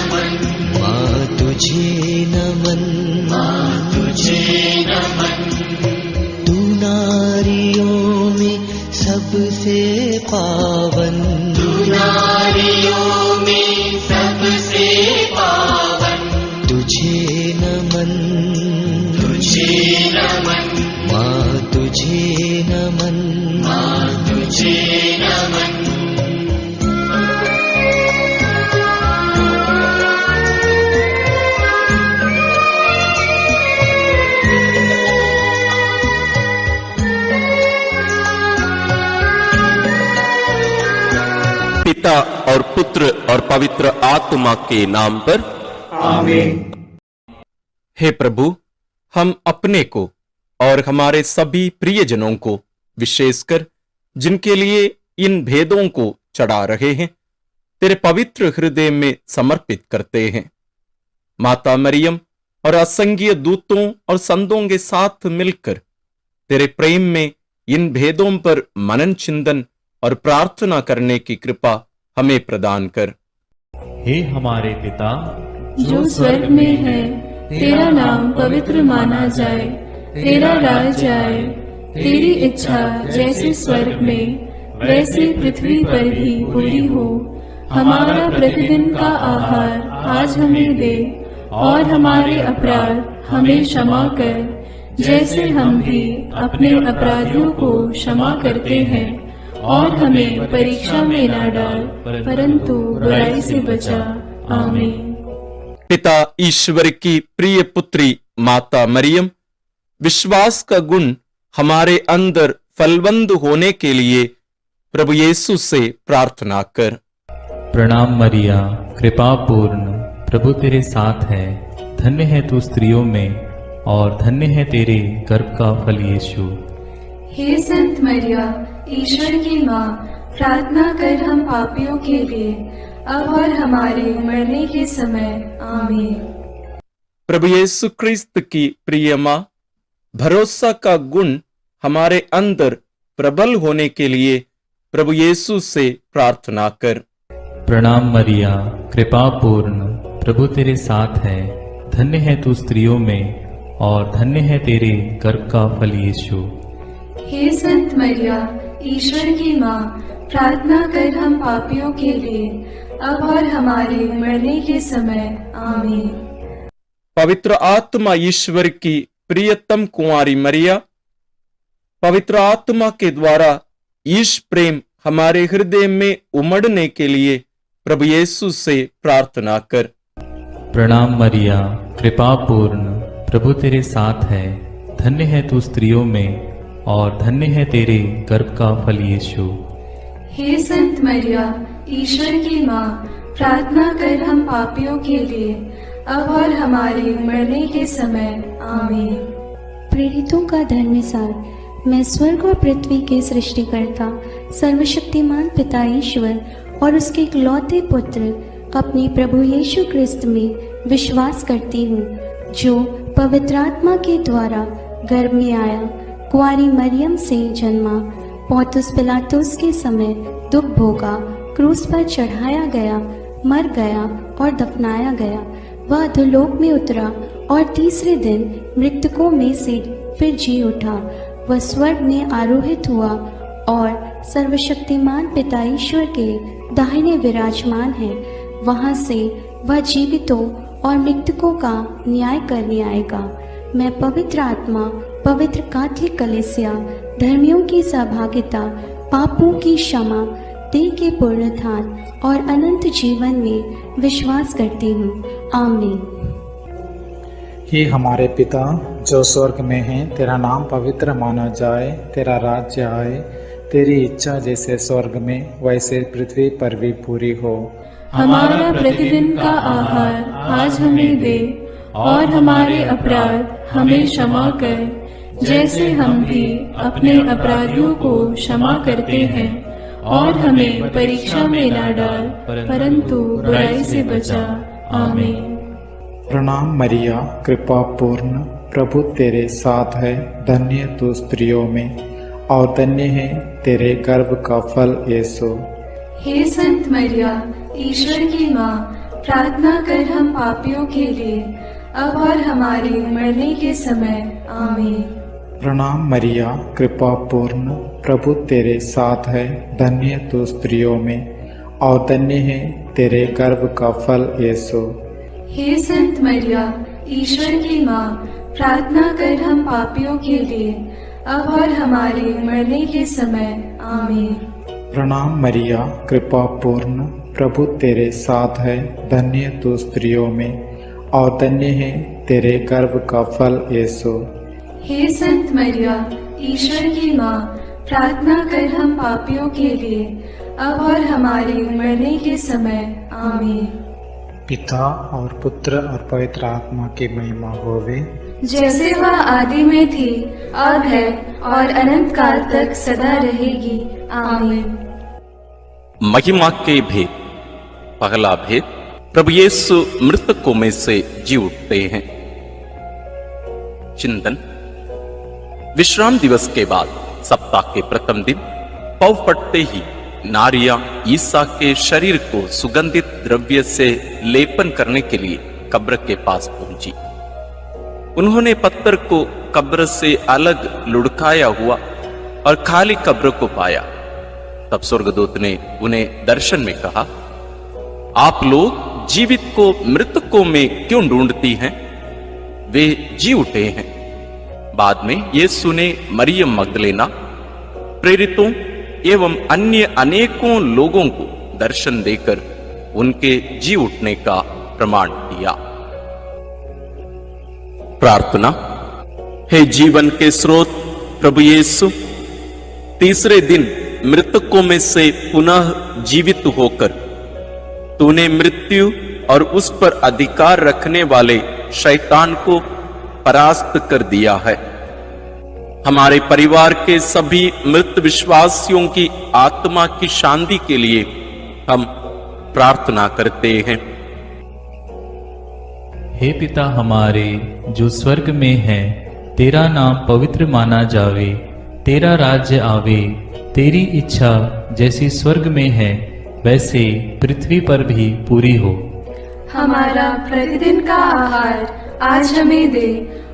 नमन, माँ तुझे नमन, माँ तुझे नमन। तू नारियों में सबसे पावन, तू नारियों में सबसे पावन, तुझे नमन, तुझे नमन, माँ तुझे नमन, माँ तुझे नमन। पिता और पुत्र और पवित्र आत्मा के नाम पर आमीन। हे प्रभु, हम अपने को और हमारे सभी प्रियजनों को, विशेषकर जिनके लिए इन भेदों को चढ़ा रहे हैं, तेरे पवित्र हृदय में समर्पित करते हैं। माता मरियम और असंख्य दूतों और संतों के साथ मिलकर तेरे प्रेम में इन भेदों पर मनन चिंतन और प्रार्थना करने की कृपा हमें प्रदान कर। हे हमारे पिता जो स्वर्ग में है, तेरा नाम पवित्र माना जाए, तेरा राज आए, तेरी इच्छा जैसे स्वर्ग में वैसे पृथ्वी पर भी पूरी हो। हमारा प्रतिदिन का आहार आज हमें दे, और हमारे अपराध हमें क्षमा कर, जैसे हम भी अपने अपराधियों को क्षमा करते हैं, और हमें परीक्षा में न डाल, परंतु बुराई से बचा। आमीन। पिता ईश्वर की प्रिय पुत्री माता मरियम, विश्वास का गुण हमारे अंदर फलवंत होने के लिए प्रभु यीशु से प्रार्थना कर। प्रणाम मरिया, कृपा पूर्ण, प्रभु तेरे साथ है। धन्य है तू स्त्रियों में, और धन्य है तेरे गर्भ का फल यीशु। हे संत मरिया, ईश्वर की माँ, प्रार्थना कर हम पापियों के लिए, अब और हमारे मरने के समय। आमीन। प्रभु यीशु क्रिस्त की प्रिय माँ, भरोसा का गुण हमारे अंदर प्रबल होने के लिए प्रभु यीशु से प्रार्थना कर। प्रणाम मरिया, कृपा पूर्ण, प्रभु तेरे साथ है। धन्य है तू स्त्रियों में, और धन्य है तेरे गर्भ का फल यीशु। हे संत मरिया, ईश्वर की माँ, प्रार्थना कर हम पापियों के लिए, अब और हमारे मरने के समय। आमीन। पवित्र आत्मा ईश्वर की प्रियतम कुंवारी मरिया, पवित्र आत्मा के द्वारा ईश प्रेम हमारे हृदय में उमड़ने के लिए प्रभु यीशु से प्रार्थना कर। प्रणाम मरिया, कृपा पूर्ण, प्रभु तेरे साथ है। धन्य है तू स्त्रियों में, और धन्य है तेरे गर्भ का फल यीशु। हे संत मरिया, ईश्वर की माँ, प्रार्थना कर हम पापियों के लिए, अब और हमारे मरने के समय। आमीन। प्रेरितों का धर्म सार। मैं स्वर्ग और पृथ्वी के सृष्टिकर्ता सर्वशक्तिमान पिता ईश्वर और उसके इकलौते पुत्र अपने प्रभु यीशु क्रिस्त में विश्वास करती हूँ, जो पवित्र आत्मा के द्वारा गर्भ में आया, कुंवारी मरियम से जन्मा, पौंतुस पिलातुस के समय दुख भोगा, क्रूस पर चढ़ाया गया, मर गया और दफनाया गया। वह अधोलोक में उतरा और तीसरे दिन मृतकों में से फिर जी उठा। वह स्वर्ग में आरोहित हुआ और सर्वशक्तिमान पिता ईश्वर के दाहिने विराजमान है। वहां से वह जीवितों और मृतकों का न्याय करने आएगा। मैं पवित्र आत्मा, पवित्र कैथोलिक कलीसिया, धर्मियों की सहभागिता, पापों की क्षमा, देह के पुनरुत्थान और अनंत जीवन में विश्वास करती हूँ। आमीन। हे हमारे पिता जो स्वर्ग में है, तेरा नाम पवित्र माना जाए, तेरा राज्य आए, तेरी इच्छा जैसे स्वर्ग में वैसे पृथ्वी पर भी पूरी हो। हमारा प्रतिदिन का आहार आज हमें दे, और हमारे अपराध हमें क्षमा कर, जैसे हम भी अपने अपराधियों को क्षमा करते हैं, और हमें परीक्षा में न डाल, परंतु बुराई से बचा। आमीन। प्रणाम मरिया, कृपा पूर्ण, प्रभु तेरे साथ है। धन्य तू स्त्रियों में, और धन्य है तेरे गर्भ का फल यीशु। हे संत मरिया, ईश्वर की माँ, प्रार्थना कर हम पापियों के लिए, अब और हमारे मरने के समय। आमीन। प्रणाम मरिया, कृपा पूर्ण, प्रभु तेरे साथ है, धन्य तू स्त्रियों में और धन्य है तेरे गर्भ का फल यीशु। हे संत मरिया, ईश्वर की माँ, प्रार्थना कर हम पापियों के लिए, अब और हमारे मरने के समय। आमीन। प्रणाम मरिया, कृपा पूर्ण, प्रभु तेरे साथ है, धन्य तू स्त्रियों में और धन्य है तेरे गर्भ का फल यीशु। हे संत मरिया, ईश्वर की माँ, प्रार्थना कर हम पापियों के लिए, अब और हमारे मरने के समय। आमीन। पिता और पुत्र और पवित्र आत्मा की महिमा होवे, जैसे वह आदि में थी, अब है और अनंत काल तक सदा रहेगी। आमीन। महिमा के भेद। पहला भेद, प्रभु यीशु मृतकों में से जी उठते हैं। चिंतन। विश्राम दिवस के बाद सप्ताह के प्रथम दिन पौ फटते ही नारियां ईसा के शरीर को सुगंधित द्रव्य से लेपन करने के लिए कब्र के पास पहुंची। उन्होंने पत्थर को कब्र से अलग लुढ़काया हुआ और खाली कब्र को पाया। तब स्वर्गदूत ने उन्हें दर्शन में कहा, आप लोग जीवित को मृतकों में क्यों ढूंढती हैं? वे जी उठे हैं। बाद में यीशु ने मरियम मगदलेना, प्रेरितों एवं अन्य अनेकों लोगों को दर्शन देकर उनके जी उठने का प्रमाण दिया। प्रार्थना। हे जीवन के स्रोत प्रभु यीशु, तीसरे दिन मृतकों में से पुनः जीवित होकर तूने मृत्यु और उस पर अधिकार रखने वाले शैतान को परास्त कर दिया है। हमारे परिवार के सभी मृत विश्वासियों की आत्मा की शांति के लिए हम प्रार्थना करते हैं। हे पिता हमारे जो स्वर्ग में है, तेरा नाम पवित्र माना जावे, तेरा राज्य आवे, तेरी इच्छा जैसी स्वर्ग में है वैसे पृथ्वी पर भी पूरी हो। हमारा प्रतिदिन का आहार आज हमें दे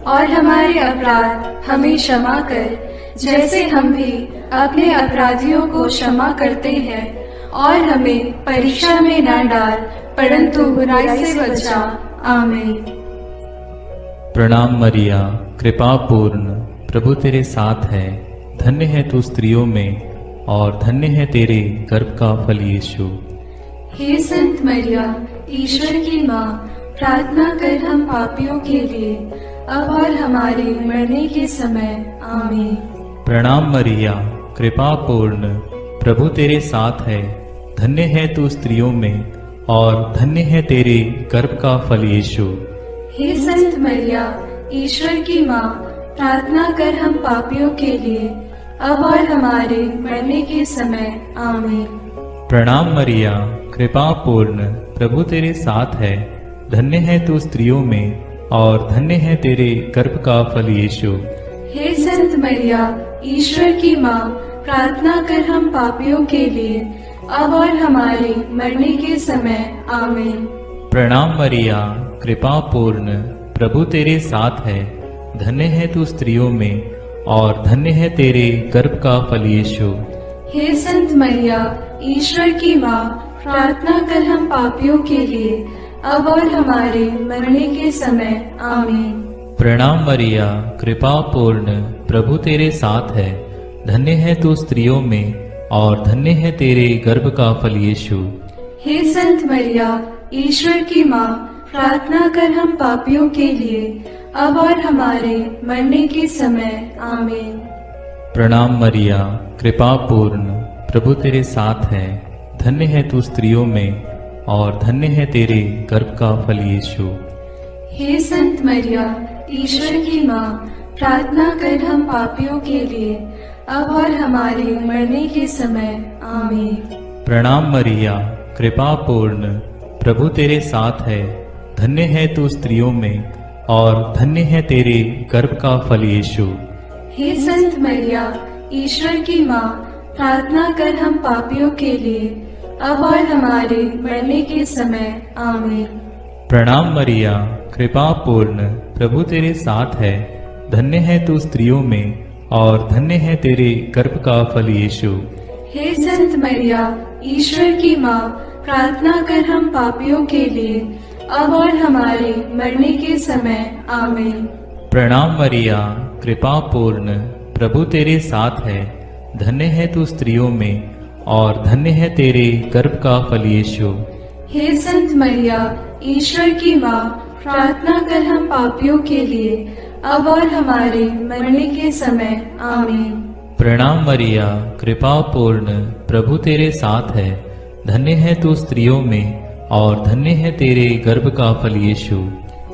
और हमारे अपराध हमें क्षमा कर, जैसे हम भी अपने अपराधियों को क्षमा करते हैं, और हमें परीक्षा में न डाल परंतु बुराई से बचा। आमीन। प्रणाम मरिया, कृपा पूर्ण, प्रभु तेरे साथ है, धन्य है तू स्त्रियों में और धन्य है तेरे गर्भ का फल यीशु। हे संत मरिया, ईश्वर की माँ, प्रार्थना कर हम पापियों के लिए, अब और हमारे मरने के समय। आमीन। प्रणाम मरिया, कृपा पूर्ण, प्रभु तेरे साथ है, धन्य है तू स्त्रियों में और धन्य है तेरे गर्भ का फल यीशु। हे संत मरिया, ईश्वर की माँ, प्रार्थना कर हम पापियों के लिए, अब और हमारे मरने के समय। आमीन। प्रणाम मरिया, कृपा पूर्ण, प्रभु तेरे साथ है, धन्य है तू स्त्रियों में और धन्य है तेरे गर्भ का फल यीशु। हे संत मरिया, ईश्वर की माँ, प्रार्थना कर हम पापियों के लिए, अब और हमारे मरने के समय। आमीन। प्रणाम मरिया, कृपा पूर्ण, प्रभु तेरे साथ है, धन्य है तू स्त्रियों में और धन्य है तेरे गर्भ का फल यीशु। हे संत मरिया, ईश्वर की माँ, प्रार्थना कर हम पापियों के लिए, अब और हमारे मरने के समय। आमीन। प्रणाम मरिया, कृपा पूर्ण, प्रभु तेरे साथ है, धन्य है तू स्त्रियों में और धन्य है तेरे गर्भ का फल यीशु। हे संत मरिया, ईश्वर की माँ, प्रार्थना कर हम पापियों के लिए, अब और हमारे मरने के समय। आमीन। प्रणाम मरिया, कृपा पूर्ण, प्रभु तेरे साथ है, धन्य है तू स्त्रियों में और धन्य है तेरे गर्भ का फल यीशु। हे संत मरिया, ईश्वर की माँ, प्रार्थना कर हम पापियों के लिए, अब और हमारे मरने के समय। आमीन। प्रणाम मरिया, कृपा पूर्ण, प्रभु तेरे साथ है, धन्य है तू स्त्रियों में और धन्य है तेरे गर्भ का फल यीशु। हे संत मरिया, ईश्वर की माँ, प्रार्थना कर हम पापियों के लिए, अब और हमारे मरने के समय आमीन। प्रणाम मरिया, कृपा पूर्ण, प्रभु तेरे साथ है। धन्य है तू स्त्रियों में और धन्य है तेरे गर्भ का फल यीशु। हे संत मरिया, ईश्वर की माँ, प्रार्थना कर हम पापियों के लिए, अब और हमारे मरने के समय आमीन। प्रणाम मरिया, कृपा पूर्ण, प्रभु तेरे साथ है। धन्य है तू स्त्रियों में और धन्य है तेरे गर्भ का फल यीशु। हे संत मरिया, ईश्वर की माँ, प्रार्थना कर हम पापियों के लिए, अब और हमारे मरने के समय आमीन। प्रणाम मरिया, कृपा पूर्ण, प्रभु तेरे साथ है। धन्य है तू स्त्रियों में और धन्य है तेरे गर्भ का फल यीशु।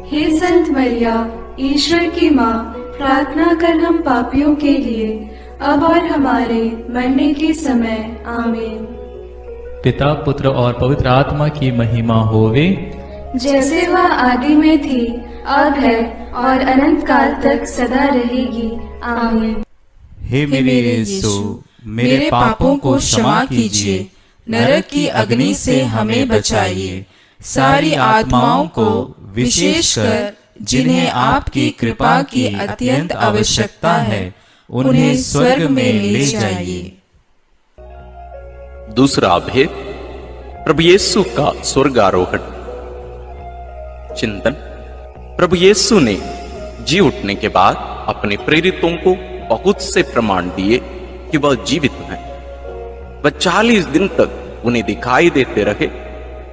हे संत मरिया, ईश्वर की माँ, प्रार्थना कर हम पापियों के लिए, अब और हमारे मरने के समय आमीन। पिता, पुत्र और पवित्र आत्मा की महिमा होवे, जैसे वह आदि में थी, अब है और अनंत काल तक सदा रहेगी आमीन। हे मेरे यीशु, मेरे पापों को क्षमा कीजिए, नरक की अग्नि से हमें बचाइए, सारी आत्माओं को विशेषकर जिन्हें आपकी कृपा की अत्यंत आवश्यकता है, उन्हें स्वर्ग में ले जाइए। दूसरा भेद, प्रभु यीशु का स्वर्गारोहण। चिंतन। प्रभु यीशु ने जी उठने के बाद अपने प्रेरितों को बहुत से प्रमाण दिए कि वह जीवित हैं। वह 40 दिन तक उन्हें दिखाई देते रहे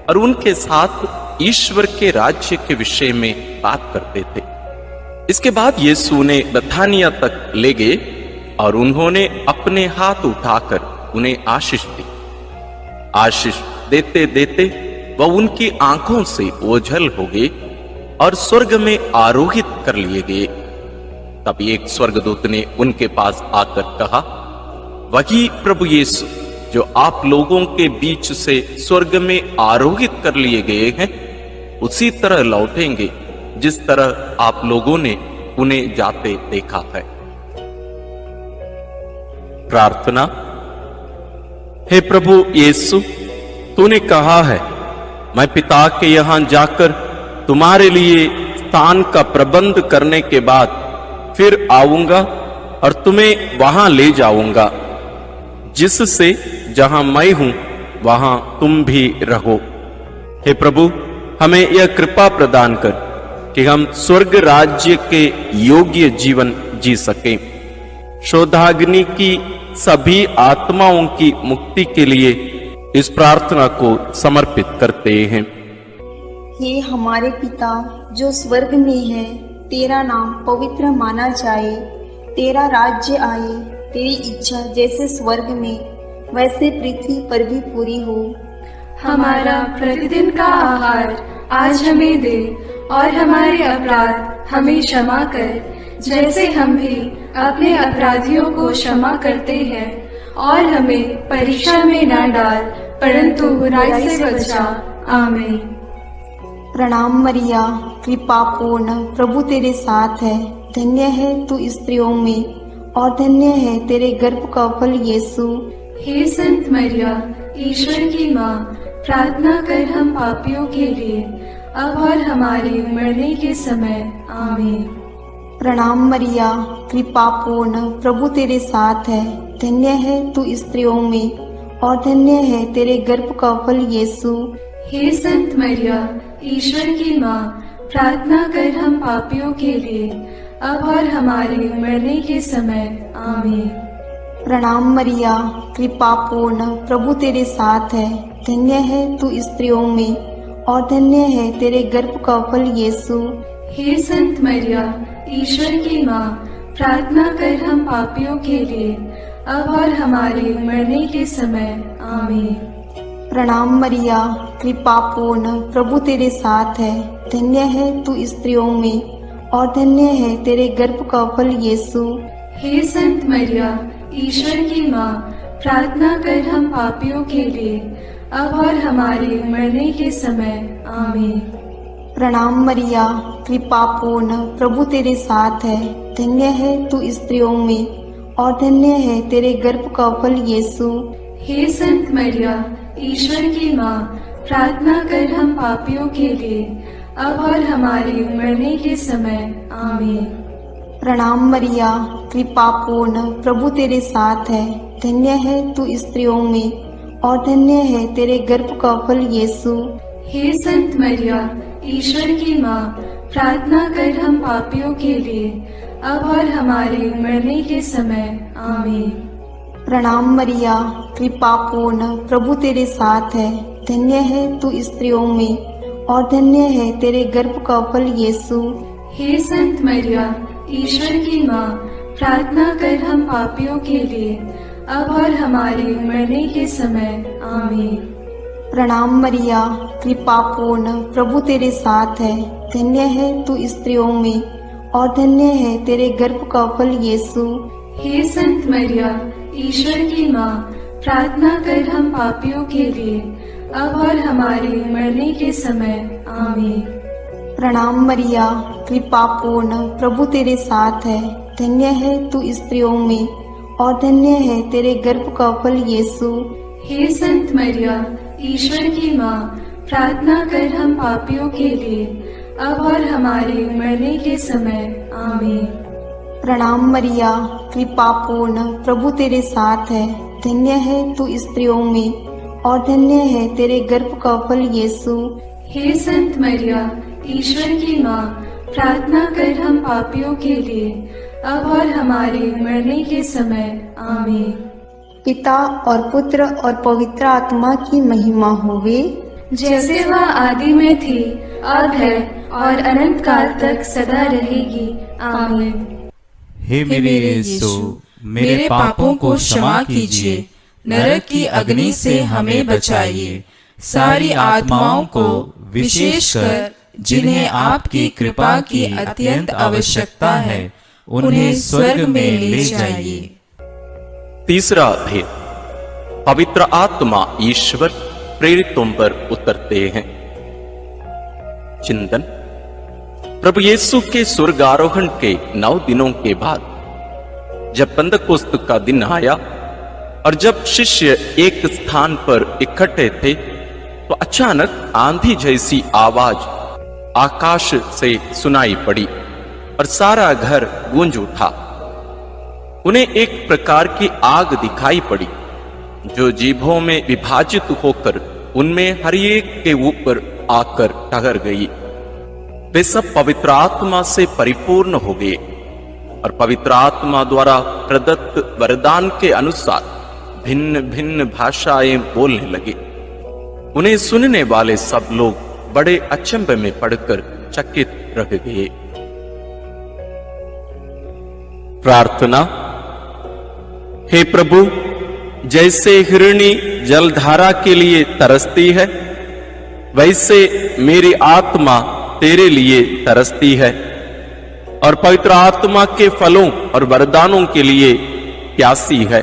और उनके साथ ईश्वर के राज्य के विषय में बात करते थे। इसके बाद यीशु उन्हें बथानिया तक ले गए और उन्होंने अपने हाथ उठाकर उन्हें आशीष दी। आशीष देते देते वह उनकी आंखों से ओझल हो गए और स्वर्ग में आरोहित कर लिए गए। तब एक स्वर्गदूत ने उनके पास आकर कहा, वही प्रभु यीशु जो आप लोगों के बीच से स्वर्ग में आरोहित कर लिए गए हैं, उसी तरह लौटेंगे जिस तरह आप लोगों ने उन्हें जाते देखा है। प्रार्थना। हे प्रभु यीशु, तूने कहा है, मैं पिता के यहां जाकर तुम्हारे लिए स्थान का प्रबंध करने के बाद फिर आऊंगा और तुम्हें वहां ले जाऊंगा, जिससे जहां मैं हूं वहां तुम भी रहो। हे प्रभु, हमें यह कृपा प्रदान कर कि हम स्वर्ग राज्य के योग्य जीवन जी सकें। शोधाग्नि की सभी आत्माओं की मुक्ति के लिए इस प्रार्थना को समर्पित करते हैं। हे हमारे पिता जो स्वर्ग में है, तेरा नाम पवित्र माना जाए, तेरा राज्य आए, तेरी इच्छा जैसे स्वर्ग में वैसे पृथ्वी पर भी पूरी हो। हमारा प्रतिदिन का आहार आज हमें दे और हमारे अपराध हमें क्षमा कर, जैसे हम भी अपने अपराधियों को क्षमा करते हैं, और हमें परीक्षा में न डाल, परंतु बुराई से बचा। आमीन। प्रणाम मरिया, कृपा पूर्ण, प्रभु तेरे साथ है। धन्य है तू स्त्रियों में और धन्य है तेरे गर्भ का फल यीशु। हे संत मरिया, ईश्वर की माँ, प्रार्थना कर हम पापियों के लिए, अब और हमारे मरने के समय। आमीन। प्रणाम मरिया, कृपा पूर्ण, प्रभु तेरे साथ है। धन्य है तू स्त्रियों में और धन्य है तेरे गर्भ का फल यीशु। हे संत मरिया, ईश्वर की माँ, प्रार्थना कर हम पापियों के लिए, अब और हमारे मरने के समय। आमीन। प्रणाम मरिया, कृपा पूर्ण, प्रभु तेरे साथ है। धन्य है तू स्त्रियों में और धन्य है तेरे गर्भ का फल यीशु। हे संत मरिया, ईश्वर की माँ, प्रार्थना कर हम पापियों के लिए, अब और हमारे मरने के समय। आमीन। प्रणाम मरिया, कृपा पूर्ण, प्रभु तेरे साथ है। धन्य है तू स्त्रियों में और धन्य है तेरे गर्भ का फल यीशु। हे संत मरिया, ईश्वर की माँ, प्रार्थना कर हम पापियों के लिए, अब और हमारे मरने के समय। आमीन। प्रणाम मरिया, कृपा पूर्ण, प्रभु तेरे साथ है। धन्य है तू स्त्रियों में और धन्य है तेरे गर्भ का फल यीशु। हे संत मरिया, ईश्वर की माँ, प्रार्थना कर हम पापियों के लिए, अब और हमारे मरने के समय। आमीन। प्रणाम मरिया, कृपा पूर्ण, प्रभु तेरे साथ है। धन्य है तू स्त्रियों में और धन्य है तेरे गर्भ का फल यीशु। हे संत मरिया, ईश्वर की माँ, प्रार्थना कर हम पापियों के लिए, अब और हमारे मरने के समय। आमीन। प्रणाम मरिया, कृपा पूर्ण, प्रभु तेरे साथ है। धन्य है तू स्त्रियों में और धन्य है तेरे गर्भ का फल यीशु। हे संत मरिया, ईश्वर की माँ, प्रार्थना कर हम पापियों के लिए, अब और हमारे मरने के समय। आमीन। प्रणाम मरिया, कृपा पूर्ण, प्रभु तेरे साथ है। धन्य है तू स्त्रियों में और धन्य है तेरे गर्भ का फल यीशु। हे संत मरिया, ईश्वर की माँ, प्रार्थना कर हम पापियों के लिए, अब और हमारे मरने के समय। आमीन। प्रणाम मरिया, कृपा पूर्ण, प्रभु तेरे साथ है। धन्य है तू स्त्रियों में और धन्य है तेरे गर्भ का फल यीशु। हे संत मरिया, ईश्वर की माँ, प्रार्थना कर हम पापियों के लिए, अब और हमारे मरने के समय। आमीन। प्रणाम मरिया, कृपा पूर्ण, प्रभु तेरे साथ है। धन्य है तू स्त्रियों में और धन्य है तेरे गर्भ का फल यीशु। हे संत मरिया, ईश्वर की माँ, प्रार्थना कर हम पापियों के लिए, अब और हमारे मरने के समय। आमीन। पिता और पुत्र और पवित्र आत्मा की महिमा होवे, जैसे वह आदि में थी, अब है और अनंत काल तक सदा रहेगी। आमीन। हे मेरे यीशु, मेरे पापों को क्षमा कीजिए, नरक की अग्नि से हमें बचाइए, सारी आत्माओं को, विशेषकर जिन्हें आपकी कृपा की अत्यंत आवश्यकता है, उन्हें स्वर्ग में ले जाइए। तीसरा भेद, पवित्र आत्मा ईश्वर प्रेरितों पर उतरते हैं। चिंतन। प्रभु यीशु के स्वर्गारोहण के 9 दिनों के बाद जब पंतकोस्त का दिन आया और जब शिष्य एक स्थान पर इकट्ठे थे, तो अचानक आंधी जैसी आवाज आकाश से सुनाई पड़ी और सारा घर गूंज उठा। उन्हें एक प्रकार की आग दिखाई पड़ी जो जीभों में विभाजित होकर उनमें हर एक के ऊपर आकर ठहर गई। वे सब पवित्र आत्मा से परिपूर्ण हो गए और पवित्र आत्मा द्वारा प्रदत्त वरदान के अनुसार भिन्न भिन्न भाषाएं बोलने लगे। उन्हें सुनने वाले सब लोग बड़े अचंभे में पड़कर चकित रह गए। प्रार्थना। हे प्रभु, जैसे हिरणी जलधारा के लिए तरसती है, वैसे मेरी आत्मा तेरे लिए तरसती है और पवित्र आत्मा के फलों और वरदानों के लिए प्यासी है।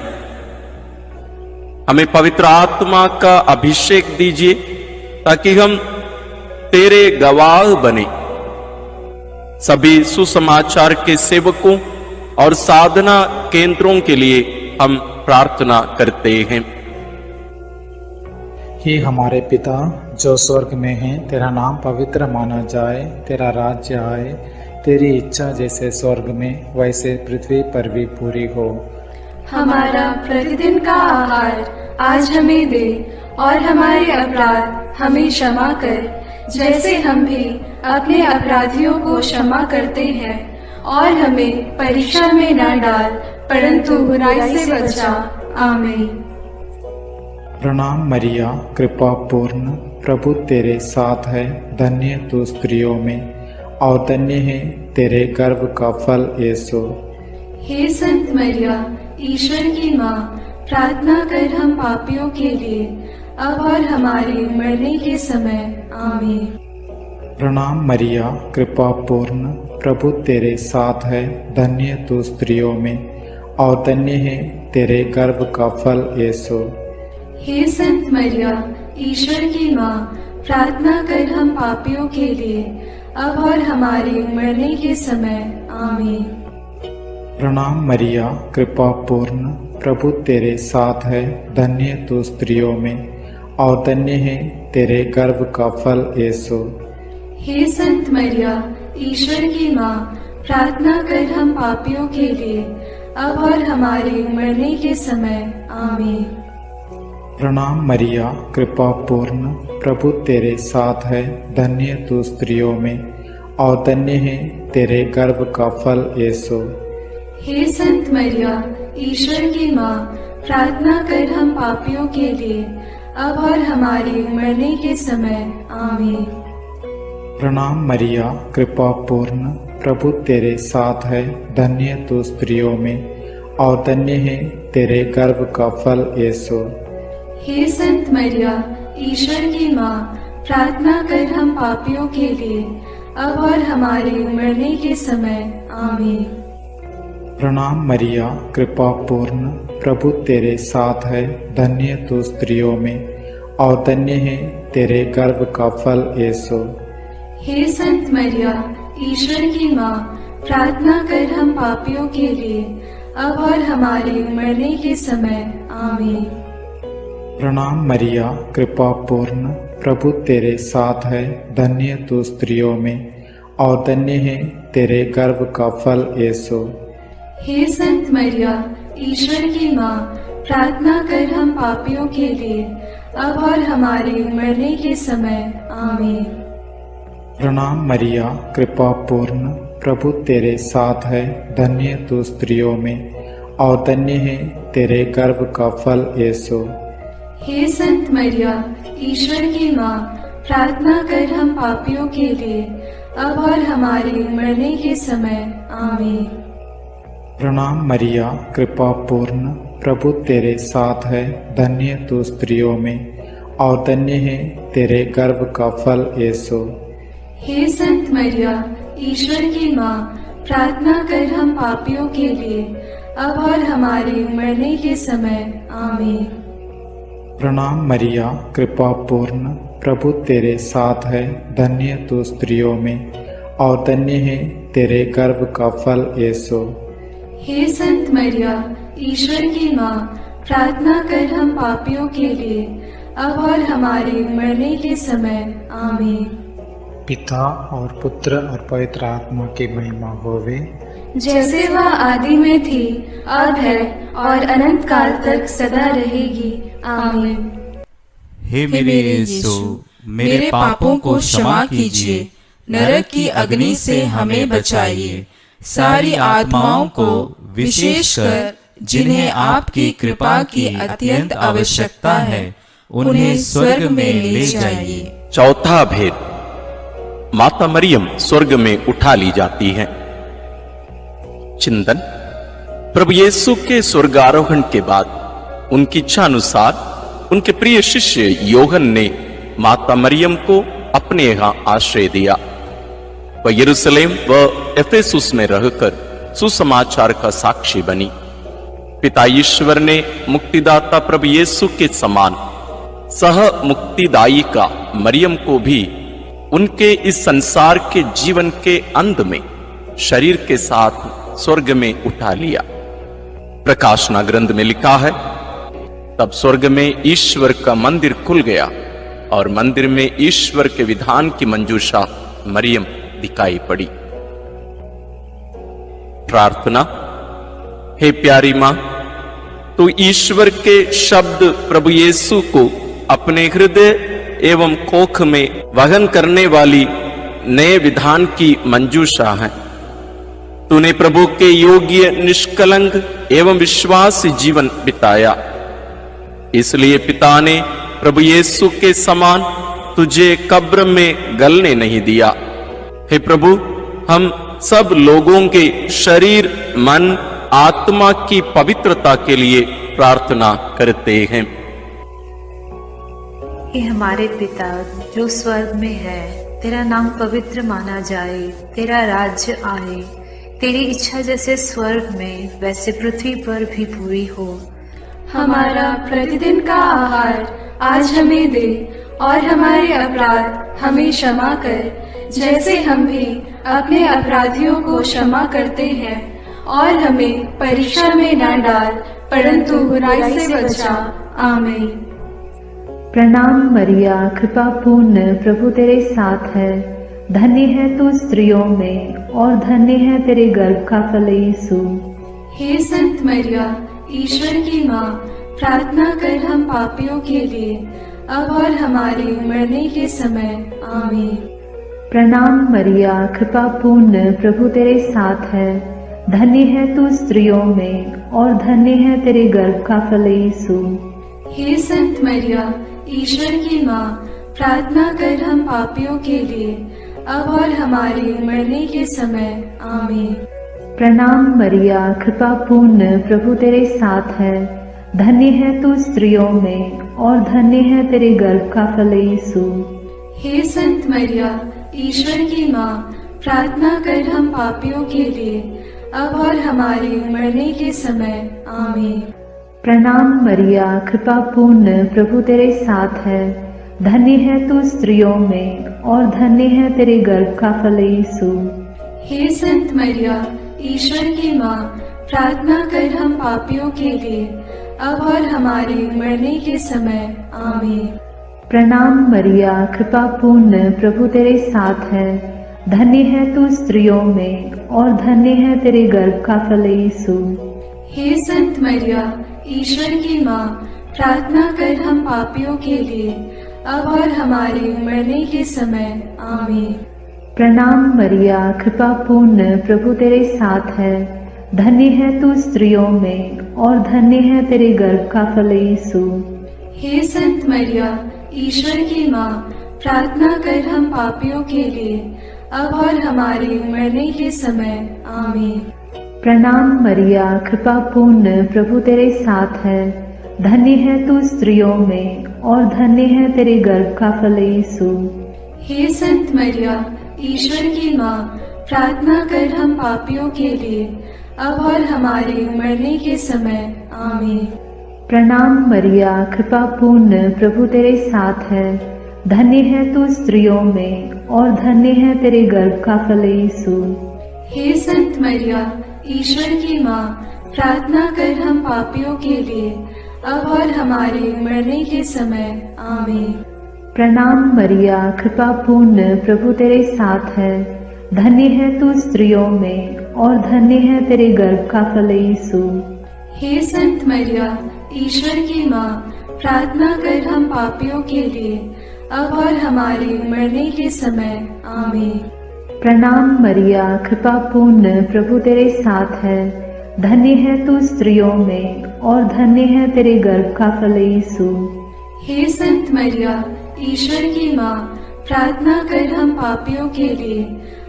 हमें पवित्र आत्मा का अभिषेक दीजिए ताकि हम तेरे गवाह बने। सभी सुसमाचार के सेवकों और साधना केंद्रों के लिए हम प्रार्थना करते हैं। हे हमारे पिता जो स्वर्ग में है, तेरा नाम पवित्र माना जाए, तेरा राज्य आए, तेरी इच्छा जैसे स्वर्ग में वैसे पृथ्वी पर भी पूरी हो। हमारा प्रतिदिन का आहार आज हमें दे और हमारे अपराध हमें क्षमा कर, जैसे हम भी अपने अपराधियों को क्षमा करते हैं, और हमें परीक्षा में न डाल, परंतु बुराई से बचा। आमीन। प्रणाम मरिया, कृपा पूर्ण, प्रभु तेरे साथ है। धन्य तू स्त्रियों में और धन्य है तेरे गर्भ का फल यीशु। हे संत मरिया, ईश्वर की माँ, प्रार्थना कर हम पापियों के लिए, अब और हमारे मरने के समय। आमीन। प्रणाम मरिया, कृपा पूर्ण, प्रभु तेरे साथ है। धन्य तू स्त्रियों में और धन्य है तेरे गर्भ का फल यीशु। हे संत मरिया, ईश्वर की माँ, प्रार्थना कर हम पापियों के लिए, अब और हमारे मरने के समय। आमीन। प्रणाम मरिया, कृपा पूर्ण, प्रभु तेरे साथ है। धन्य तू स्त्रियों में और धन्य है तेरे गर्भ का फल यीशु। हे संत मरिया, ईश्वर की माँ, प्रार्थना कर हम पापियों के लिए, अब और हमारे मरने के समय। आमीन। प्रणाम मरिया, कृपा पूर्ण, प्रभु तेरे साथ है, धन्य तू स्त्रियों में और धन्य है तेरे गर्भ का फल यीशु। हे संत मरिया, ईश्वर की माँ, प्रार्थना कर हम पापियों के लिए, अब और हमारे मरने के समय। आमीन। प्रणाम मरिया, कृपा पूर्ण, प्रभु तेरे साथ है, धन्य तू स्त्रियों में और धन्य है तेरे गर्भ का फल यीशु। हे संत मरिया, ईश्वर की माँ, प्रार्थना कर हम पापियों के लिए, अब और हमारे मरने के समय। आमीन। प्रणाम मरिया, कृपा पूर्ण, प्रभु तेरे साथ है, धन्य तू स्त्रियों में और धन्य है तेरे गर्भ का फल यीशु। हे संत मरिया, ईश्वर की माँ, प्रार्थना कर हम पापियों के लिए, अब और हमारे मरने के समय। आमीन। प्रणाम मरिया, कृपा पूर्ण, प्रभु तेरे साथ है, धन्य तू स्त्रियों में और धन्य है तेरे गर्भ का फल यीशु। हे संत मरिया, ईश्वर की माँ, प्रार्थना कर हम पापियों के लिए, अब और हमारे मरने के समय। आमीन। प्रणाम मरिया, कृपा पूर्ण, प्रभु तेरे साथ है, धन्य तू स्त्रियों में और धन्य है तेरे गर्भ का फल यीशु। हे संत मरिया, ईश्वर की माँ, प्रार्थना कर हम पापियों के लिए, अब और हमारे मरने के समय। आमीन। प्रणाम मरिया, कृपा पूर्ण, प्रभु तेरे साथ है, धन्य तू स्त्रियों में और धन्य है तेरे गर्भ का फल यीशु। हे संत मरिया, ईश्वर की माँ, प्रार्थना कर हम पापियों के लिए, अब और हमारे मरने के समय। आमीन। प्रणाम मरिया, कृपा पूर्ण, प्रभु तेरे साथ है, धन्य तू स्त्रियों में और धन्य है तेरे गर्भ का फल यीशु। हे संत मरिया, ईश्वर की माँ, प्रार्थना कर हम पापियों के लिए, अब और हमारे मरने के समय। आमीन। पिता और पुत्र और पवित्र आत्मा की महिमा होवे, जैसे वह आदि में थी, अब है और अनंत काल तक सदा रहेगी। आमीन। हे मेरे यीशु, मेरे पापों को क्षमा कीजिए, नरक की अग्नि से हमें बचाइए, सारी आत्माओं को, विशेषकर जिन्हें आपकी कृपा की अत्यंत आवश्यकता है, उन्हें स्वर्ग में ले जाइए। चौथा भेद, माता मरियम स्वर्ग में उठा ली जाती है। चिंतन, प्रभु यीशु के स्वर्गारोहण के बाद उनकी इच्छा अनुसार उनके प्रिय शिष्य योहन ने माता मरियम को अपने यहाँ आश्रय दिया। वह यरूशलेम व एफेसुस में रहकर सुसमाचार का साक्षी बनी। पिता ईश्वर ने मुक्तिदाता प्रभु यीशु के समान सह मुक्तिदायी का मरियम को भी उनके इस संसार के जीवन के अंत में शरीर के साथ स्वर्ग में उठा लिया। प्रकाशना ग्रंथ में लिखा है, तब स्वर्ग में ईश्वर का मंदिर खुल गया और मंदिर में ईश्वर के विधान की मंजूषा मरियम दिखाई पड़ी। प्रार्थना। हे प्यारी मां, तू ईश्वर के शब्द प्रभु यीशु को अपने हृदय एवं कोख में वहन करने वाली नए विधान की मंजूषा है। तूने प्रभु के योग्य, निष्कलंक एवं विश्वास जीवन बिताया, इसलिए पिता ने प्रभु यीशु के समान तुझे कब्र में गलने नहीं दिया। हे प्रभु, हम सब लोगों के शरीर, मन, आत्मा की पवित्रता के लिए प्रार्थना करते हैं। हे हमारे पिता जो स्वर्ग में है, तेरा नाम पवित्र माना जाए, तेरा राज्य आए, तेरी इच्छा जैसे स्वर्ग में वैसे पृथ्वी पर भी पूरी हो। हमारा प्रतिदिन का आहार आज हमें दे और हमारे अपराध हमें क्षमा कर, जैसे हम भी अपने अपराधियों को क्षमा करते हैं, और हमें परीक्षा में न डाल, परंतु बुराई से बचा। आमीन। प्रणाम मरिया, कृपा पूर्ण, प्रभु तेरे साथ है। धन्य है तू स्त्रियों में और धन्य है तेरे गर्भ का फल यीशु। हे संत मरिया, ईश्वर की माँ, प्रार्थना कर हम पापियों के लिए, अब और हमारे मरने के समय। आमीन। प्रणाम मरिया, कृपा पूर्ण, प्रभु तेरे साथ है। धन्य है तू स्त्रियों में और धन्य है तेरे गर्भ का फल यीशु। हे संत मरिया, ईश्वर की माँ, प्रार्थना कर हम पापियों के लिए, अब और हमारे मरने के समय। आमीन। प्रणाम मरिया, कृपा पूर्ण, प्रभु तेरे साथ है। धन्य है तू स्त्रियों में और धन्य है तेरे गर्भ का फल यीशु। हे संत मरिया, ईश्वर की माँ, प्रार्थना कर हम पापियों के लिए, अब और हमारे मरने के समय। आमीन। प्रणाम मरिया, कृपा पूर्ण, प्रभु तेरे साथ है। धन्य है तू स्त्रियों में और धन्य है तेरे गर्भ का फल यीशु। हे संत मरिया, ईश्वर की माँ, प्रार्थना कर हम पापियों के लिए, अब और हमारे मरने के समय। आमीन। प्रणाम मरिया, कृपा पूर्ण, प्रभु तेरे साथ है। धन्य है तू स्त्रियों में और धन्य है तेरे गर्भ का फल यीशु। हे संत मरिया, ईश्वर की माँ, प्रार्थना कर हम पापियों के लिए, अब और हमारे मरने के समय। आमीन। प्रणाम मरिया, कृपा पूर्ण, प्रभु तेरे साथ है। धन्य है तू स्त्रियों में और धन्य है तेरे गर्भ का फल यीशु। हे संत मरिया, ईश्वर की माँ, प्रार्थना कर हम पापियों के लिए, अब और हमारे मरने के समय। आमीन। प्रणाम मरिया, कृपा पूर्ण, प्रभु तेरे साथ है। धन्य है तू स्त्रियों में और धन्य है तेरे गर्भ का फल यीशु। हे संत मरिया, ईश्वर की माँ, प्रार्थना कर हम पापियों के लिए, अब और हमारे मरने के समय। आमीन। प्रणाम मरिया, कृपा पूर्ण, प्रभु तेरे साथ है। धन्य है तू स्त्रियों में और धन्य है तेरे गर्भ का फल यीशु। हे संत मरिया, ईश्वर की माँ, प्रार्थना कर हम पापियों के लिए, अब और हमारे मरने के समय। आमीन। प्रणाम मरिया, कृपा पूर्ण, प्रभु तेरे साथ है। धन्य है तू स्त्रियों में और धन्य है तेरे गर्भ का फल यीशु। हे संत मरिया, ईश्वर की माँ, प्रार्थना कर हम पापियों के लिए, अब और हमारे मरने के समय। आमीन। प्रणाम मरिया, कृपा पूर्ण, प्रभु तेरे साथ है। धन्य है तू स्त्रियों में और धन्य है तेरे गर्भ का फल यीशु। हे संत मरिया, ईश्वर की माँ, प्रार्थना कर हम पापियों के लिए,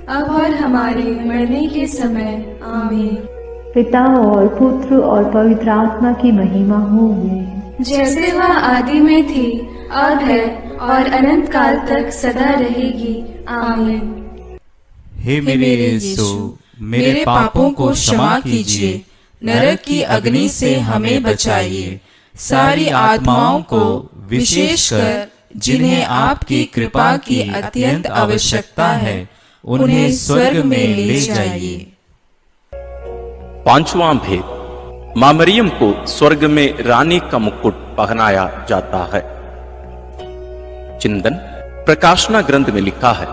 अब और हमारे मरने के समय। आमीन। पिता और पुत्र और पवित्र आत्मा की महिमा होगी, जैसे वह आदि में थी, अब है और अनंत काल तक सदा रहेगी। आमीन। हे मेरे यीशु, मेरे पापों को क्षमा कीजिए, नरक की अग्नि से हमें बचाइए, सारी आत्माओं को, विशेषकर जिन्हें आपकी कृपा की अत्यंत आवश्यकता है, उन्हें स्वर्ग में ले जाइए। पांचवां भेद, मां मरियम को स्वर्ग में रानी का मुकुट पहनाया जाता है। चिंतन प्रकाशना ग्रंथ में लिखा है,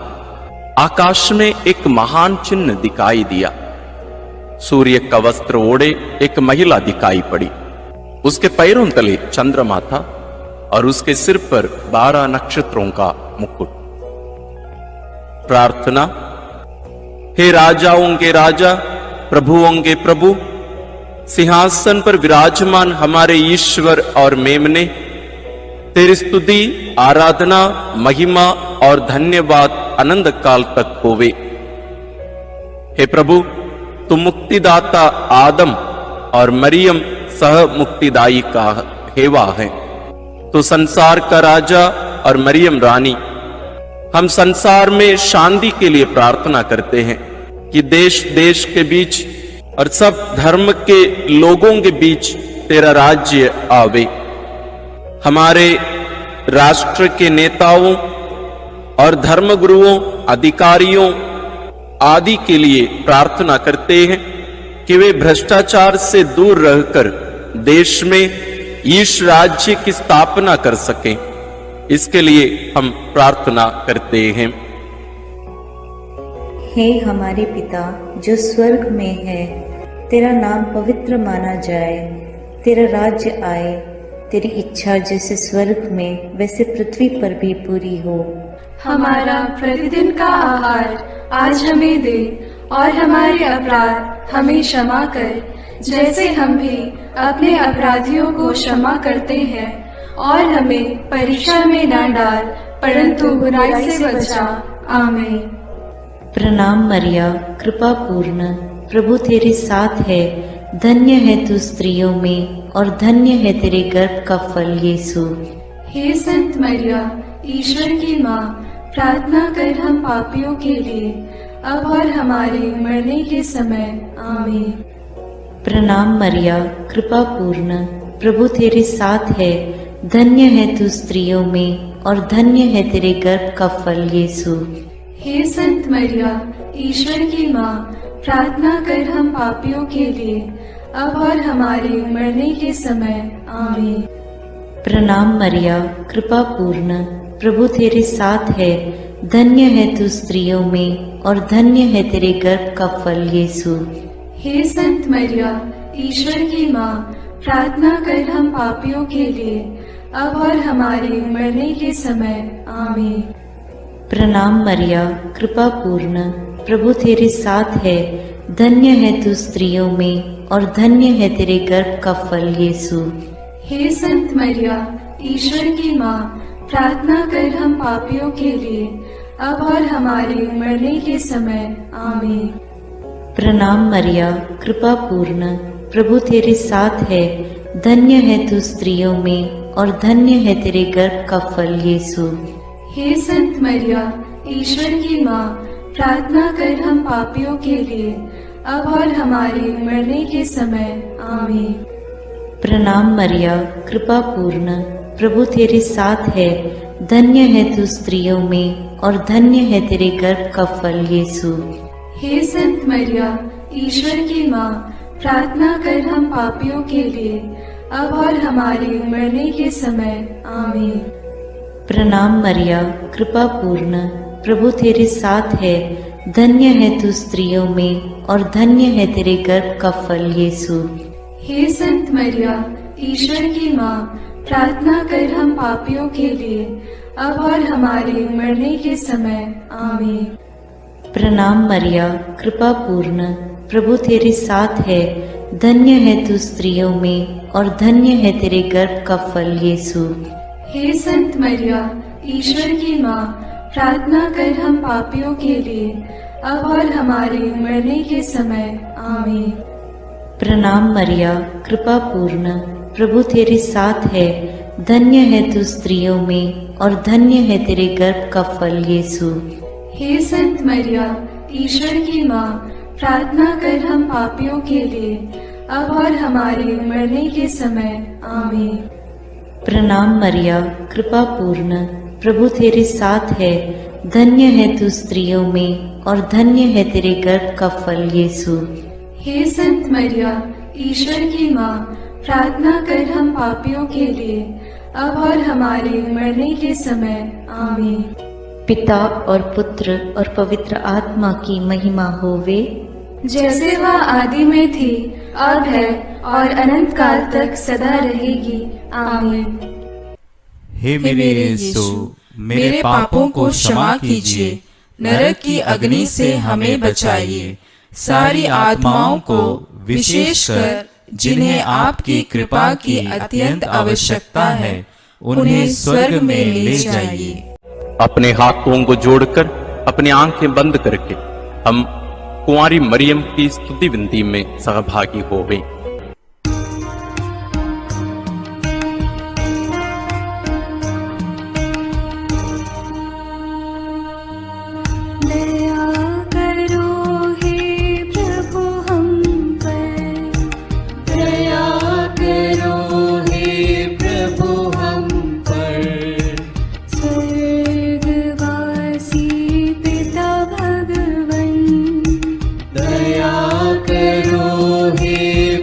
आकाश में एक महान चिन्ह दिखाई दिया। सूर्य का वस्त्र ओढ़े एक महिला दिखाई पड़ी। उसके पैरों तले चंद्रमा था और उसके सिर पर 12 नक्षत्रों का मुकुट। प्रार्थना। हे राजाओं के राजा, प्रभुओं के प्रभु, सिंहासन पर विराजमान हमारे ईश्वर और मेमने, तेरी स्तुति, आराधना, महिमा और धन्यवाद अनंत काल तक होवे। हे प्रभु, तुम मुक्तिदाता आदम और मरियम सह मुक्तिदायी का हेवा है। तो संसार का राजा और मरियम रानी, हम संसार में शांति के लिए प्रार्थना करते हैं कि देश देश के बीच और सब धर्म के लोगों के बीच तेरा राज्य आवे। हमारे राष्ट्र के नेताओं और धर्मगुरुओं, अधिकारियों आदि के लिए प्रार्थना करते हैं कि वे भ्रष्टाचार से दूर रहकर देश में ईश राज्य की स्थापना कर सकें इसके लिए हम प्रार्थना करते हैं। हे हमारे पिता जो स्वर्ग में है, तेरा नाम पवित्र माना जाए, तेरा राज्य आए, तेरी इच्छा जैसे स्वर्ग में वैसे पृथ्वी पर भी पूरी हो। हमारा प्रतिदिन का आहार आज हमें दे, और हमारे अपराध हमें क्षमा कर, जैसे हम भी अपने अपराधियों को क्षमा करते हैं, और हमें परीक्षा में न डाल, परंतु बुराई से बचा। आमीन। प्रणाम मरिया, कृपा पूर्ण, प्रभु तेरे साथ है, धन्य है तू स्त्रियों में, और धन्य है तेरे गर्भ का फल यीशु। हे संत मरिया, ईश्वर की माँ, प्रार्थना कर हम पापियों के लिए, अब और हमारे मरने के समय। आमीन। प्रणाम मरिया, कृपा पूर्ण, प्रभु तेरे साथ है, धन्य है तू स्त्रियों में, और धन्य है तेरे गर्भ का फल यीशु। हे संत मरिया, ईश्वर की माँ, प्रार्थना कर हम पापियों के लिए, अब और हमारे मरने के समय। आमीन। प्रणाम मरिया, कृपा पूर्ण, प्रभु तेरे साथ है, धन्य है तू स्त्रियों में, और धन्य है तेरे गर्भ का फल यीशु। हे संत मरिया, ईश्वर की माँ, प्रार्थना कर हम पापियों के लिए, अब और हमारे मरने के समय। आमीन। प्रणाम मरिया, कृपा पूर्ण, प्रभु तेरे साथ है, धन्य है तू स्त्रियों में, और धन्य है तेरे गर्भ का फल यीशु। हे संत मरिया, ईश्वर की माँ, प्रार्थना कर हम पापियों के लिए, अब और हमारे मरने के समय। आमीन। प्रणाम मरिया, कृपा पूर्ण, प्रभु तेरे साथ है, धन्य है तू स्त्रियों में, और धन्य है तेरे गर्भ का फल यीशु। हे संत मरिया, ईश्वर की माँ, प्रार्थना कर हम पापियों के लिए, अब और हमारे मरने के समय। आमीन। प्रणाम मरिया, कृपा पूर्ण, प्रभु तेरे साथ है, धन्य है तू स्त्रियों में, और धन्य है तेरे गर्भ का फल यीशु। हे संत मरिया, ईश्वर की माँ, प्रार्थना कर हम पापियों के लिए, अब और हमारे मरने के समय। आमीन। प्रणाम मरिया, कृपा पूर्ण, प्रभु तेरे साथ है, धन्य है तू स्त्रियों में, और धन्य है तेरे गर्भ का फल यीशु। हे संत मरिया, ईश्वर की माँ, प्रार्थना कर हम पापियों के लिए, अब और हमारे मरने के समय। आमीन। प्रणाम मरिया, कृपा पूर्ण, प्रभु तेरे साथ है, धन्य है तू स्त्रियों में, और धन्य है तेरे गर्भ का फल यीशु। हे संत मरिया, ईश्वर की माँ, प्रार्थना कर हम पापियों के लिए, अब और हमारे मरने के समय। आमीन। प्रणाम मरिया, कृपा पूर्ण, प्रभु तेरे साथ है, धन्य है तू स्त्रियों में, और धन्य है तेरे गर्भ का फल यीशु। हे संत मरिया, ईश्वर की माँ, प्रार्थना कर हम पापियों के लिए, अब और हमारे मरने के समय। आमीन। प्रणाम मरिया, कृपा पूर्ण, प्रभु तेरे साथ है, धन्य है तू स्त्रियों में, और धन्य है तेरे गर्भ का फल यीशु। हे संत मरिया, ईश्वर की माँ, प्रार्थना कर हम पापियों के लिए, अब और हमारे मरने के समय। आमीन। पिता और पुत्र और पवित्र आत्मा की महिमा होवे, जैसे वह आदि में थी, अब है, और अनंत काल तक सदा रहेगी। आमीन। हे मेरे यीशु, मेरे पापों को क्षमा कीजिए, नरक की अग्नि से हमें बचाइए, सारी आत्माओं को, विशेषकर जिन्हें आपकी कृपा की अत्यंत आवश्यकता है, उन्हें स्वर्ग में ले जाइए। अपने हाथों को जोड़कर अपनी आंखें बंद करके हम कुंवारी मरियम की स्तुति विनती में सहभागी होवे। दया करो हे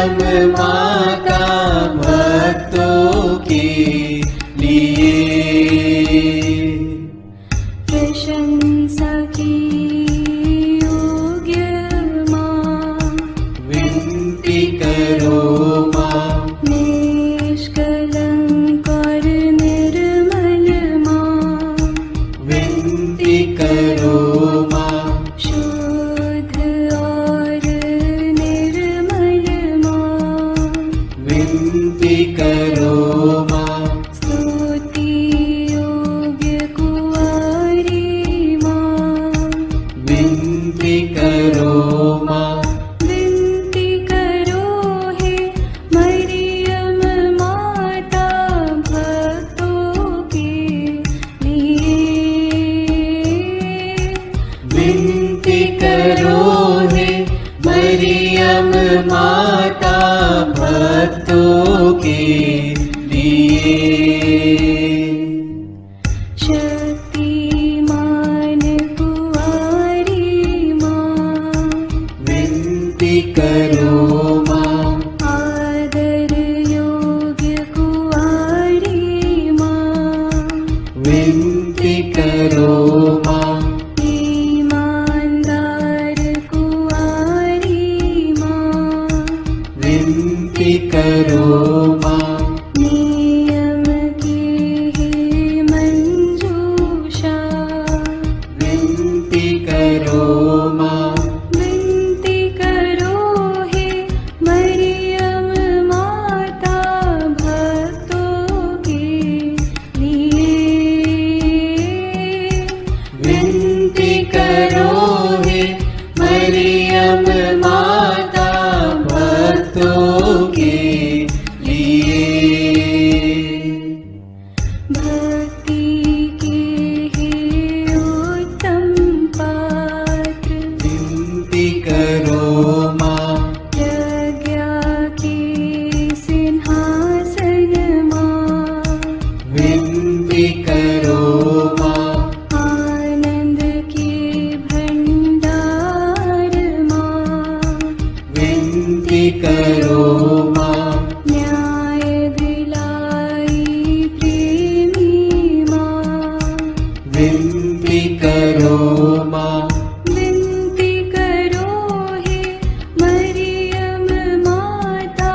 मरियम माता भक्तों के लिए। प्रशंसा की योग्य माँ, विनती करो माँ। निष्कलंक और निर्मल माँ, विनती करो माँ। शुद्ध और निर्मल माँ, विनती करो माँ। स्तुति योग्य कुंवारी माँ, विनती करो माँ। विनती करो हे मरियम माता भक्तों के लिए। विनती करो हे मरियम माता भक्तों के लिए। शक्तिमान कुंवारी माँ, विनती करो माँ। आदर योग्य कुंवारी माँ, विनती करो माँ। ईमानदार कुंवारी माँ, विनती करो माँ। नियम की है मंजूषा, विनती करो माँ। विनती करो हे मरियम माता भक्तों के लिए। विनती करो हे मरियम माता भक्तों के लिए। भक्ति के हे उत्तम पात्र, विनती करो माँ। प्रज्ञा के सिंहासन माँ, विनती करो माँ। आनंद के भंडार माँ, विनती करो माँ। न्याय दिलाई प्रेमी माँ, विनती करो माँ। विनती करो हे मरियम माता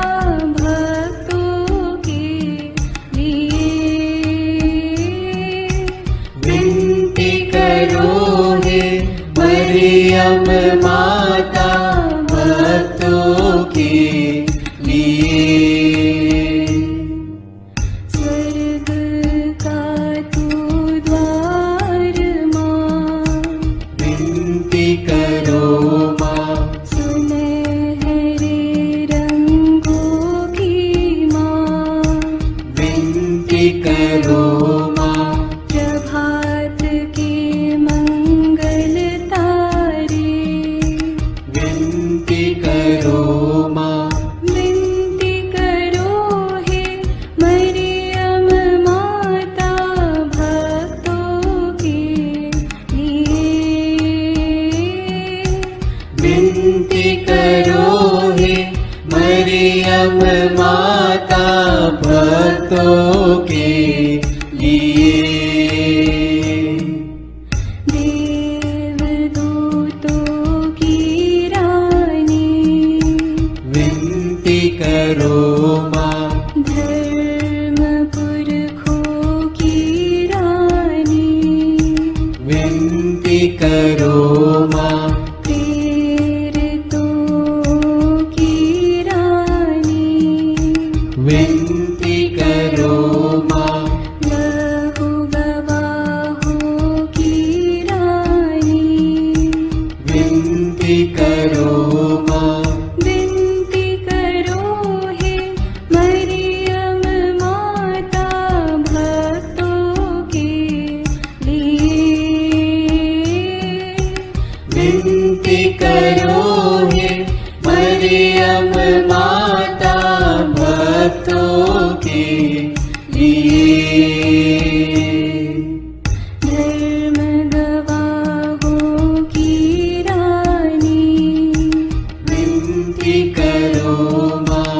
भक्तों के लिए। विनती करो हे मरियम माता भक्तों के लिए। स्वर्ग का तू द्वार माँ, विनती करो माँ। सुनहरे रंगों की माँ, विनती करो माँ। प्रभात के मंगल तारे, विनती करो माँ। विनती करो हे मरियम माता भक्तों के लिए। विनती करो हे मरियम माता भक्तों के लिए। देवदूतों की रानी, विनती करो माँ। धर्म पुरखों की रानी, विनती करो माँ। प्रेरितों की रानी, विनती करो माँ। लहू गवाहों की रानी, विनती करो माँ। विनती करो हे मरियम माता भक्तों के लिए। विनती करो हे मरियम माता भक्तों के लिए। धर्म गवाहों की रानी, विनती करो माँ।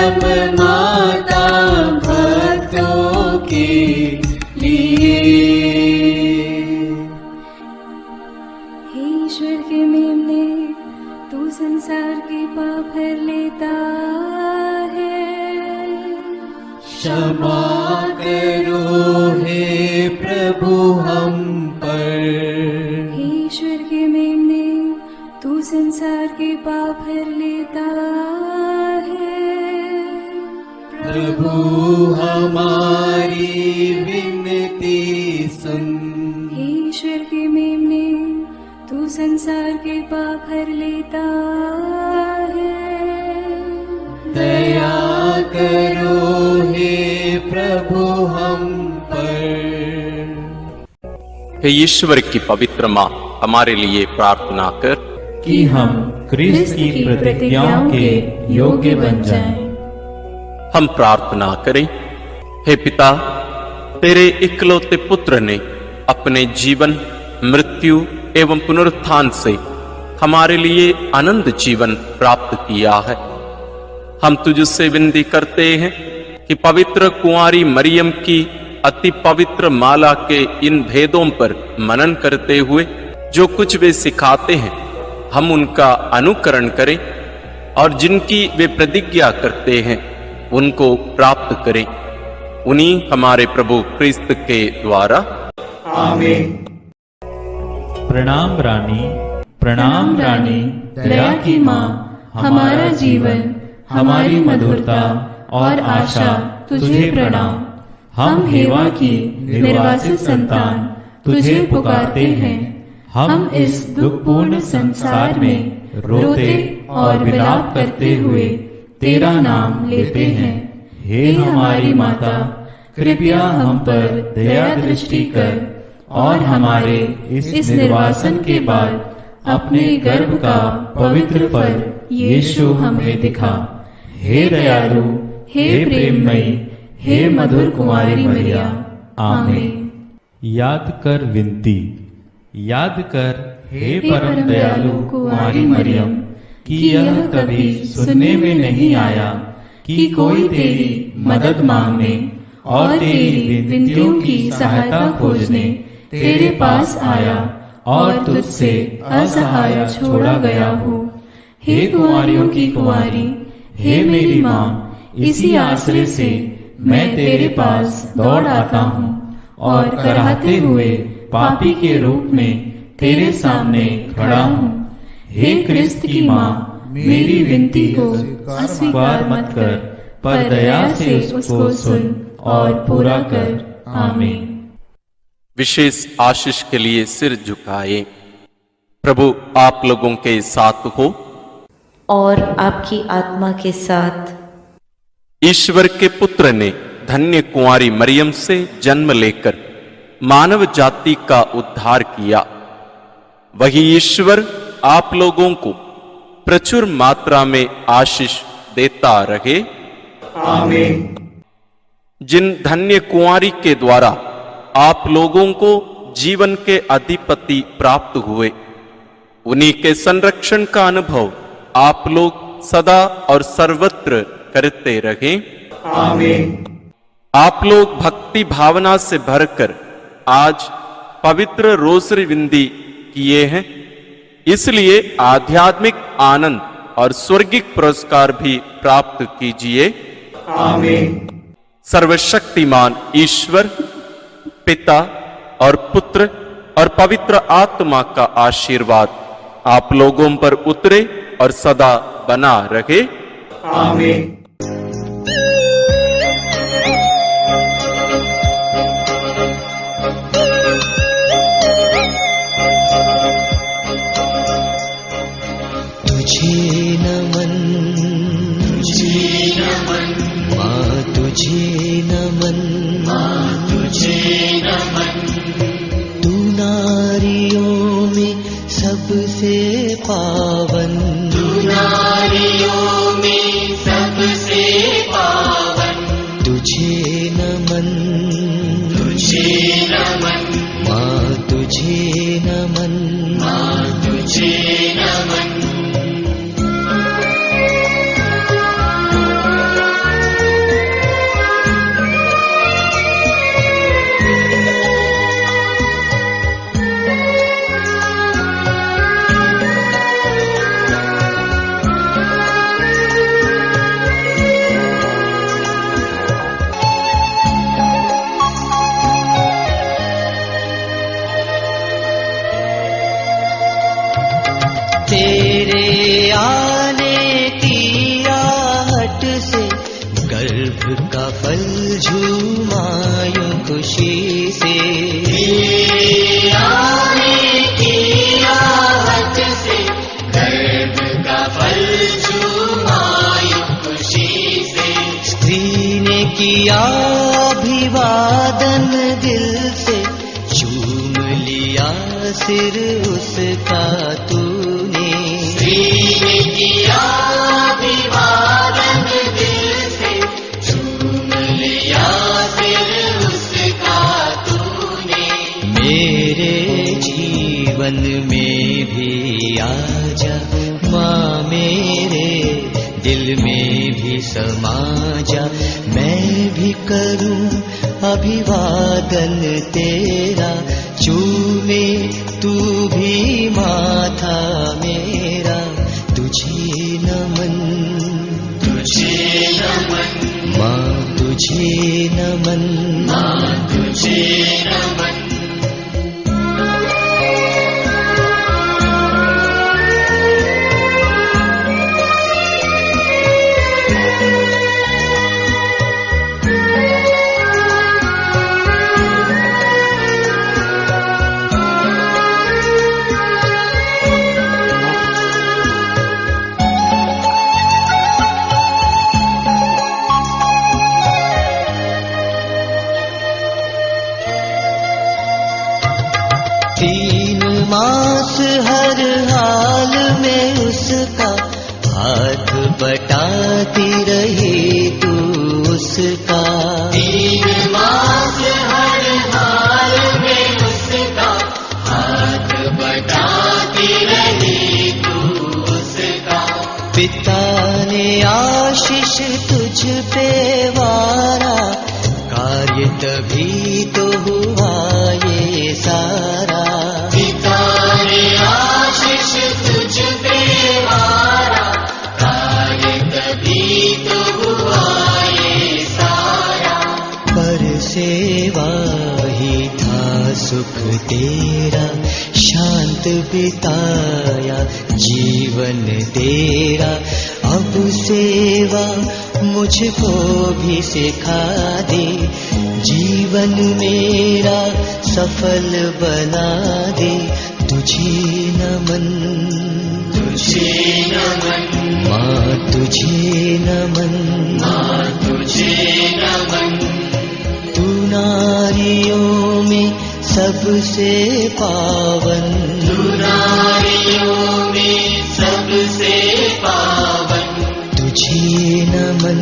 मरियम माता भक्तों के लिए। हे ईश्वर के मेमने, तू संसार के पाप हर लेता है। क्षमा करो हे प्रभु हम पर। हे ईश्वर के मेमने, तू संसार के पाप हर लेता है। प्रभु हमारी विनती सुन। हे ईश्वर के मेमने, तू संसार के पाप हर लेता है। दया करो हे प्रभु हम पर। हे ईश्वर की पवित्र माँ, हमारे लिए प्रार्थना कर कि हम क्रिस्त की प्रतिज्ञाओं के योग्य बन जाएं। हम प्रार्थना करें। हे पिता, तेरे इकलौते पुत्र ने अपने जीवन, मृत्यु एवं पुनरुत्थान से हमारे लिए अनंत जीवन प्राप्त किया है। हम तुझसे विनती करते हैं कि पवित्र कुंवारी मरियम की अति पवित्र माला के इन भेदों पर मनन करते हुए जो कुछ वे सिखाते हैं, हम उनका अनुकरण करें और जिनकी वे प्रतिज्ञा करते हैं उनको प्राप्त करें। उन्हीं हमारे प्रभु क्रिस्त के द्वारा। आमीन। प्रणाम रानी, प्रणाम रानी, दया की माँ, हमारा जीवन, हमारी मधुरता और आशा तुझे प्रणाम। हम हेवा की निर्वासित संतान तुझे पुकारते हैं। हम इस दुखपूर्ण संसार में रोते और विलाप करते हुए तेरा नाम लेते हैं। हे हमारी माता, कृपया हम पर दया दृष्टि कर और हमारे इस निर्वासन के बाद अपने गर्भ का पवित्र फल यीशु हमें दिखा। हे दयालु, हे प्रेममयी, हे मधुर कुमारी मरिया। आमीन। याद कर विनती। याद कर हे परम दयालु कुमारी मरियम, कि यह कभी सुनने में नहीं आया कि कोई तेरी मदद मांगने और तेरी विनतियों की सहायता खोजने तेरे पास आया और तुझसे असहाय छोड़ा गया हो। हे कुंवारियों की कुंवारी, हे मेरी माँ, इसी आश्रय से मैं तेरे पास दौड़ आता हूँ और कराहते हुए पापी के रूप में तेरे सामने खड़ा हूँ। हे क्रिस्त की माँ, मेरी विनती को अस्वीकार मत कर, पर दया से उसको सुन और पूरा कर। आमीन। विशेष आशीष के लिए सिर झुकाए। प्रभु आप लोगों के साथ हो और आपकी आत्मा के साथ। ईश्वर के पुत्र ने धन्य कुंवारी मरियम से जन्म लेकर मानव जाति का उद्धार किया। वही ईश्वर आप लोगों को प्रचुर मात्रा में आशीष देता रहे। आमीन। जिन धन्य कुंवारी के द्वारा आप लोगों को जीवन के अधिपति प्राप्त हुए, उन्हीं के संरक्षण का अनुभव आप लोग सदा और सर्वत्र करते रहे। आमीन। आप लोग भक्ति भावना से भरकर आज पवित्र रोसरी विंदी किए हैं, इसलिए आध्यात्मिक आनंद और स्वर्गिक पुरस्कार भी प्राप्त कीजिए। आमीन। सर्वशक्तिमान ईश्वर पिता और पुत्र और पवित्र आत्मा का आशीर्वाद आप लोगों पर उतरे और सदा बना रहे। आमीन। तुझे नमन, तुझे नमन, माँ तुझे नमन, माँ तुझे नमन। तू नारियों में सबसे पावन, तू नारियों में सबसे पावन। तुझे नमन, तुझे नमन, माँ तुझे नमन, माँ तुझे नमन। तेरे आने की आहट से गर्भ का फल झूमा यूं खुशी से। तेरे आने की आहट से गर्भ का फल झूमा यूं खुशी से। स्त्री ने किया अभिवादन दिल से, चूम लिया सिर उसका तूने। स्त्री ने किया अभिवादन दिल से, चूम लिया सिर उसका तूने। मेरे जीवन में भी आजा माँ, मेरे दिल में भी समा जा। मैं भी करूं अभिवादन तेरा, चूमे तू भी माथा मेरा। तुझे नमन, तुझे नमन माँ, तुझे नमन माँ, तुझे नमन। मास हर हाल में उसका हाथ बटाती रही तू उसका। 3 मास हर हाल में उसका हाथ बटाती रही तू उसका। पिता ने आशीष तुझ पे वारा, कार्य तभी तो हुआ ये सारा। आशीष तुझ पे वारा, कार्य तभी तो हुआ ये सारा। पर सेवा ही था सुख तेरा, शांत बिताया जीवन तेरा। अब सेवा मुझको भी सिखा दे, जीवन मेरा सफल बना दे। तुझे नमन, तुझे नमन माँ, तुझे नमन माँ, तुझे नमन। तू नारियों में सबसे पावन, तू नारियों में सबसे पावन। तुझे नमन